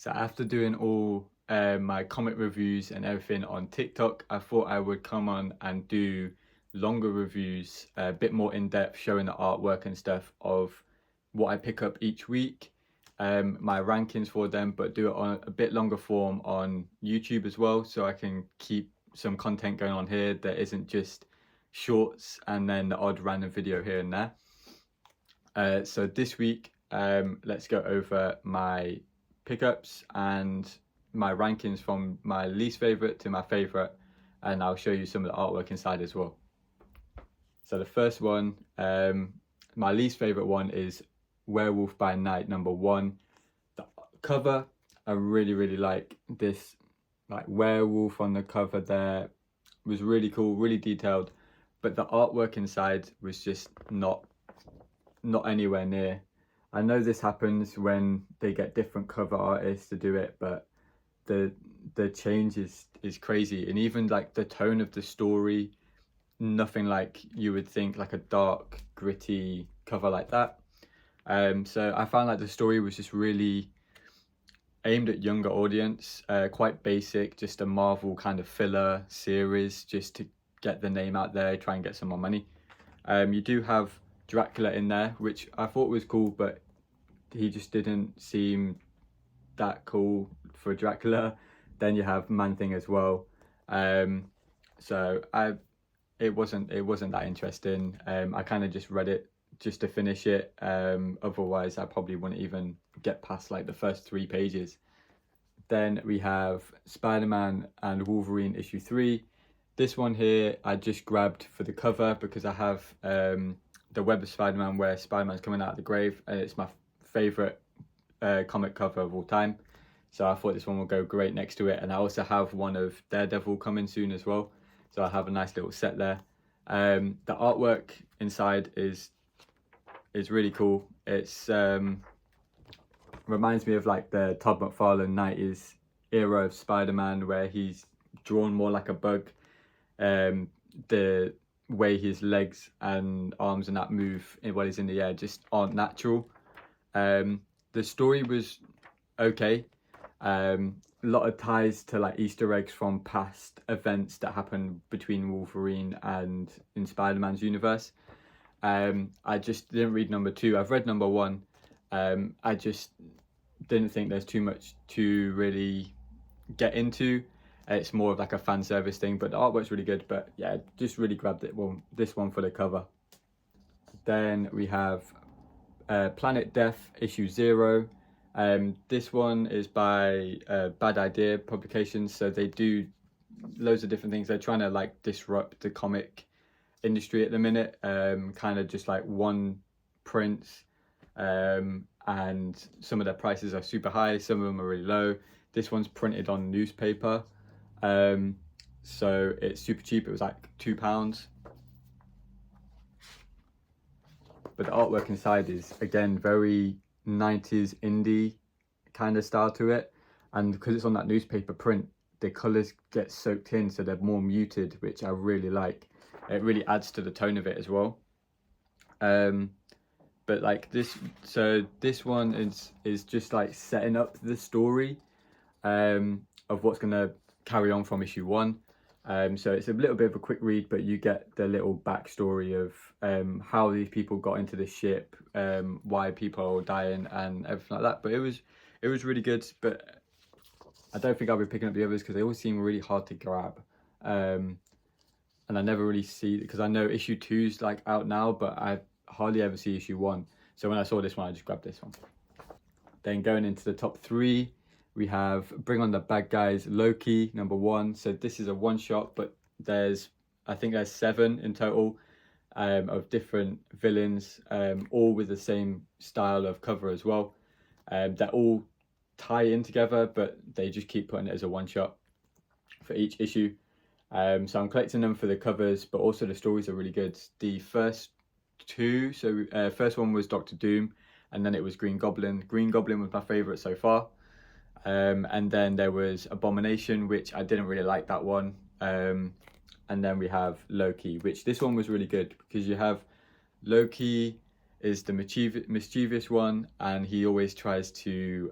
So after doing all my comic reviews and everything on TikTok, I thought I would come on and do longer reviews, a bit more in depth, showing the artwork and stuff of what I pick up each week, my rankings for them, but do it on a bit longer form on YouTube as well, so I can keep some content going on here that isn't just shorts and then the odd random video here and there. So this week, let's go over my pickups and my rankings from my least favorite to my favorite, and I'll show you some of the artwork inside as well. So the first one, my least favorite one is Werewolf by Night #1. The cover, I really like this, like werewolf on the cover there was really cool, really detailed, but the artwork inside was just not anywhere near. I know this happens when they get different cover artists to do it, but the change is crazy. And even like the tone of the story, nothing like you would think, like a dark, gritty cover like that. So I found like the story was just really aimed at younger audience, quite basic, just a Marvel kind of filler series just to get the name out there, try and get some more money. You do have Dracula in there, which I thought was cool, but he just didn't seem that cool for Dracula. Then you have Man-Thing as well. So it wasn't that interesting. I kind of just read it just to finish it. Otherwise I probably wouldn't even get past like the first 3 pages. Then we have Spider-Man and Wolverine issue 3. This one here I just grabbed for the cover because I have the Web of Spider-Man where Spider-Man's coming out of the grave, and it's my favorite comic cover of all time. So I thought this one will go great next to it. And I also have one of Daredevil coming soon as well, so I have a nice little set there. The artwork inside is really cool. It's reminds me of like the Todd McFarlane 90s era of Spider-Man, where he's drawn more like a bug. The way his legs and arms and that move while he's in the air just aren't natural. The story was okay. A lot of ties to like Easter eggs from past events that happened between Wolverine and in Spider-Man's universe. I just didn't read #2. I've read #1. I just didn't think there's too much to really get into. It's more of like a fan service thing, but the artwork's really good. But yeah, just really grabbed it. Well, this one for the cover. Then we have Planet Death issue 0. This one is by Bad Idea Publications, so they do loads of different things. They're trying to like disrupt the comic industry at the minute, kind of just like one prints, and some of their prices are super high, some of them are really low. This one's printed on newspaper, so it's super cheap. It was like £2. But the artwork inside is again very 90s indie kind of style to it, and because it's on that newspaper print, the colors get soaked in, so they're more muted, which I really like. It really adds to the tone of it as well. But like this, so this one is just like setting up the story of what's gonna carry on from issue 1. So it's a little bit of a quick read, but you get the little backstory of how these people got into the ship, why people are dying and everything like that. But it was really good, but I don't think I'll be picking up the others because they always seem really hard to grab. And I never really see, because I know issue 2's like out now, but I hardly ever see issue 1. So when I saw this one, I just grabbed this one. Then going into the top 3, we have Bring on the Bad Guys Loki #1. So this is a one-shot, but I think there's 7 in total of different villains, all with the same style of cover as well. They're all tie in together, but they just keep putting it as a one-shot for each issue. So I'm collecting them for the covers, but also the stories are really good. The first 2, so first one was Doctor Doom, and then it was Green Goblin. Green Goblin was my favorite so far. And then there was Abomination, which I didn't really like that one. And then we have Loki, which this one was really good because you have Loki is the mischievous one, and he always tries to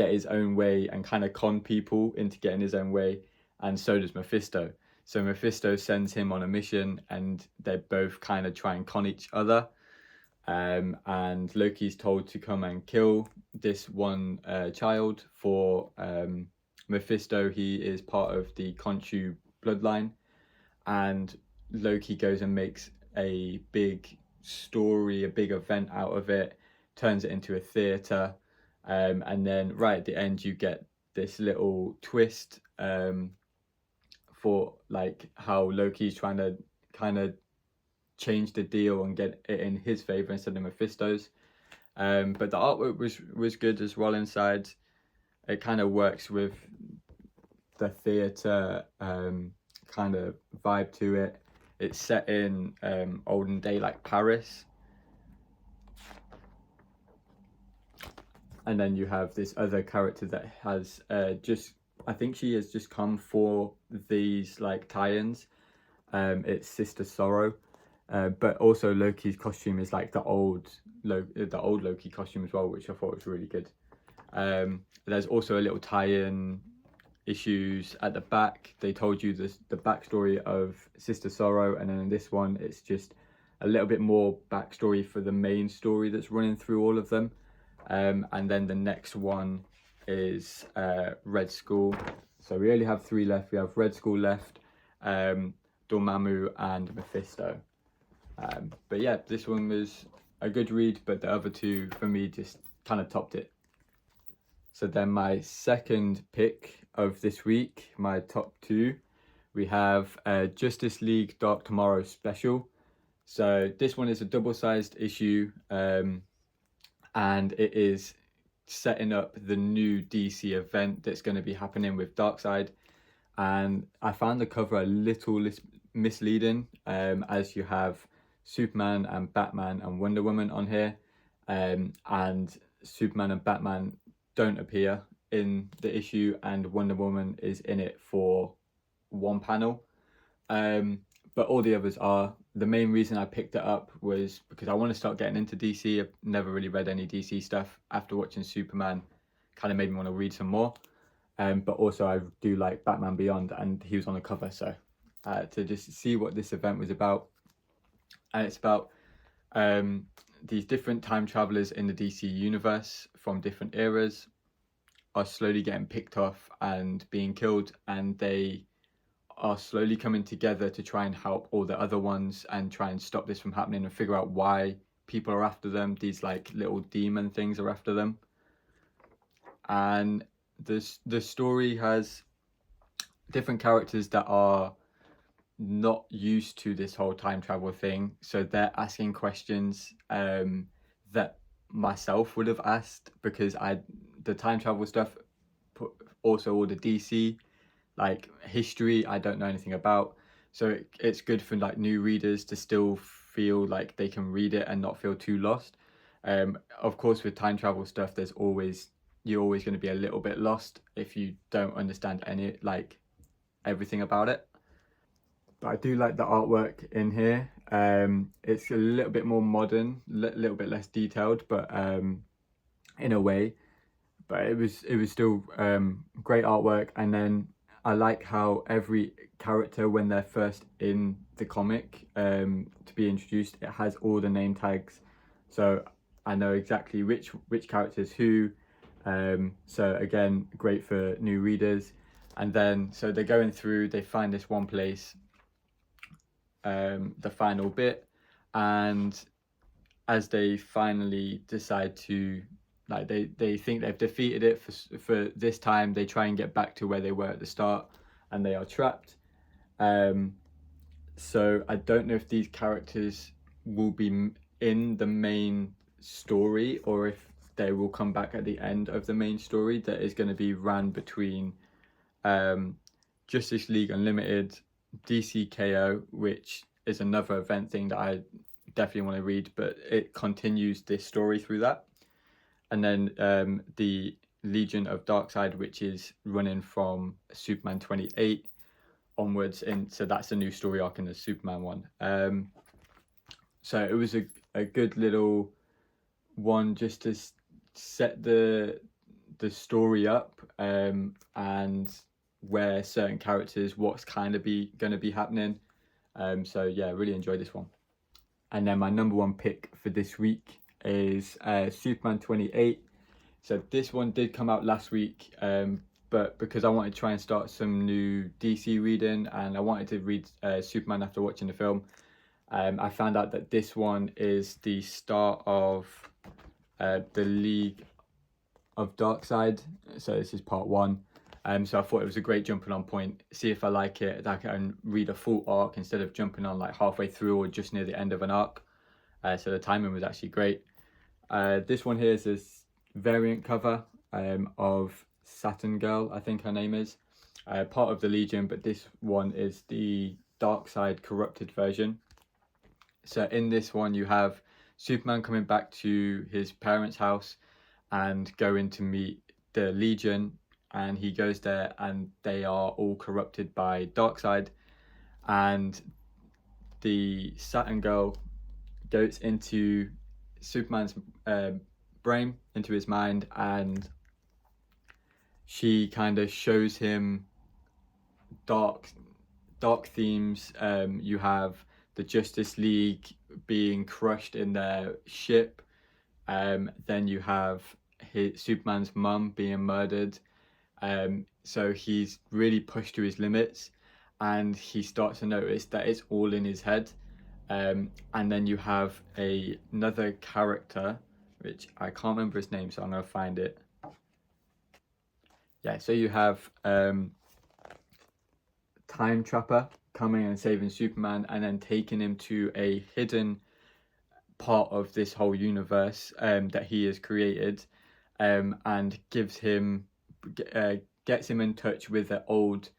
get his own way and kind of con people into getting his own way, and so does Mephisto. So Mephisto sends him on a mission, and they both kind of try and con each other. And Loki's told to come and kill this one child for Mephisto. He is part of the Khonshu bloodline, and Loki goes and makes a big story, a big event out of it, turns it into a theater, and then right at the end you get this little twist for like how Loki's trying to kind of change the deal and get it in his favor instead of Mephisto's. But the artwork was good as well inside. It kind of works with the theater kind of vibe to it. It's set in olden day like Paris. And then you have this other character that has I think she has just come for these like tie-ins. It's Sister Sorrow. But also Loki's costume is like the old Loki costume as well, which I thought was really good. There's also a little tie-in issues at the back. They told you the backstory of Sister Sorrow, and then in this one it's just a little bit more backstory for the main story that's running through all of them. And then the next one is Red Skull. So we only have 3 left. We have Red Skull left, Dormammu and Mephisto. But yeah, this one was a good read, but the other 2 for me just kind of topped it. So then my second pick of this week, my top 2, we have Justice League Dark Tomorrow Special. So this one is a double-sized issue, and it is setting up the new DC event that's going to be happening with Darkseid. And I found the cover a little misleading, as you have Superman and Batman and Wonder Woman on here, and Superman and Batman don't appear in the issue, and Wonder Woman is in it for 1 panel, but all the others are. The main reason I picked it up was because I want to start getting into DC. I've never really read any DC stuff. After watching Superman, kind of made me want to read some more, but also I do like Batman Beyond, and he was on the cover, so to just see what this event was about. And it's about these different time travelers in the DC universe from different eras are slowly getting picked off and being killed, and they are slowly coming together to try and help all the other ones and try and stop this from happening and figure out why people are after them. These like little demon things are after them. And the story has different characters that are not used to this whole time travel thing, so they're asking questions that myself would have asked, because the time travel stuff, also all the DC like history, I don't know anything about, so it's good for like new readers to still feel like they can read it and not feel too lost. Of course, with time travel stuff, you're always going to be a little bit lost if you don't understand everything about it. But I do like the artwork in here. It's a little bit more modern, little bit less detailed, but in a way. But it was still great artwork. And then I like how every character, when they're first in the comic to be introduced, it has all the name tags, so I know exactly which character's who. So again, great for new readers. And then so they're going through, they find this one place, the final bit, and as they finally decide to, like, they think they've defeated it for this time, they try and get back to where they were at the start, and they are trapped. So I don't know if these characters will be in the main story or if they will come back at the end of the main story that is going to be ran between Justice League Unlimited, DCKO, which is another event thing that I definitely want to read, but it continues this story through that. And then the Legion of Darkseid, which is running from Superman 28 onwards, and so that's a new story arc in the Superman one. So it was a good little one just to set the the story up, and where certain characters, what's kind of going to be happening. So yeah, really enjoyed this one. And then my number one pick for this week is Superman 28. So this one did come out last week, but because I wanted to try and start some new DC reading, and I wanted to read Superman after watching the film, I found out that this one is the start of the League of Darkseid. So this is part one. So I thought it was a great jumping on point. See if I like it, that I can read a full arc instead of jumping on like halfway through or just near the end of an arc. So the timing was actually great. This one here is this variant cover of Saturn Girl, I think her name is. Part of the Legion, but this one is the Darkseid corrupted version. So in this one you have Superman coming back to his parents' house and going to meet the Legion, and he goes there and they are all corrupted by Darkseid, and the Saturn Girl goes into Superman's brain, into his mind, and she kind of shows him dark themes. You have the Justice League being crushed in their ship. Then you have Superman's mum being murdered. So he's really pushed to his limits, and he starts to notice that it's all in his head. And then you have another character, which I can't remember his name, so I'm going to find it. Yeah, so you have Time Trapper coming and saving Superman, and then taking him to a hidden part of this whole universe that he has created, and gets him in touch with an old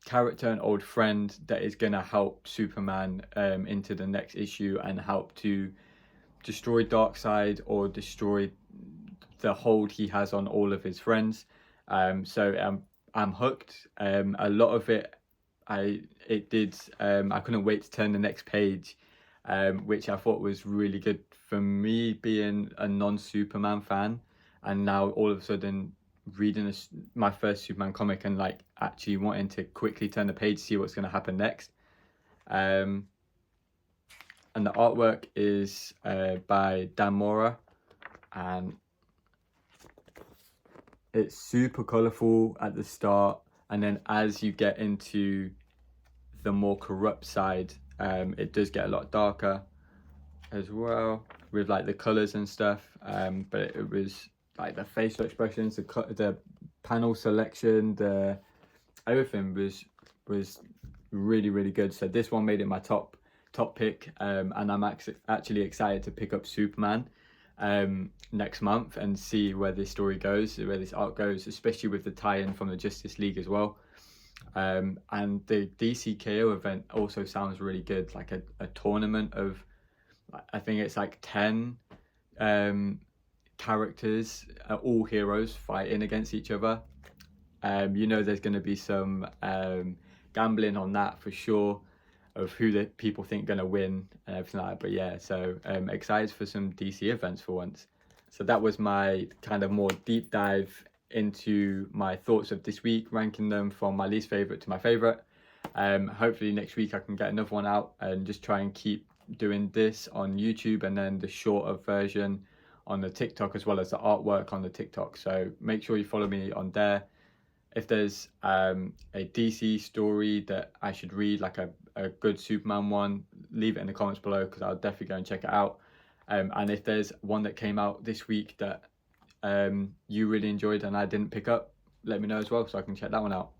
character, an old friend that is going to help Superman into the next issue and help to destroy Darkseid or destroy the hold he has on all of his friends. So I'm hooked. A lot of it, I couldn't wait to turn the next page, which I thought was really good for me being a non-Superman fan, and now all of a sudden reading my first Superman comic and like actually wanting to quickly turn the page, see what's going to happen next. And the artwork is by Dan Mora, and it's super colorful at the start, and then as you get into the more corrupt side, it does get a lot darker as well with like the colors and stuff. But it was like the facial expressions, the panel selection, everything was really, really good. So this one made it my top pick, and I'm actually excited to pick up Superman next month and see where this story goes, where this arc goes, especially with the tie-in from the Justice League as well. And the DCKO event also sounds really good, like a tournament of, I think it's like 10 characters, all heroes fighting against each other. There's going to be some gambling on that for sure, of who the people think going to win and everything like that. But yeah, so excited for some DC events for once. So that was my kind of more deep dive into my thoughts of this week, ranking them from my least favorite to my favorite. Hopefully next week I can get another one out and just try and keep doing this on YouTube, and then the shorter version on the TikTok, as well as the artwork on the TikTok. So make sure you follow me on there. If there's a DC story that I should read, like a good Superman one, leave it in the comments below, because I'll definitely go and check it out. And if there's one that came out this week that you really enjoyed and I didn't pick up, let me know as well, so I can check that one out.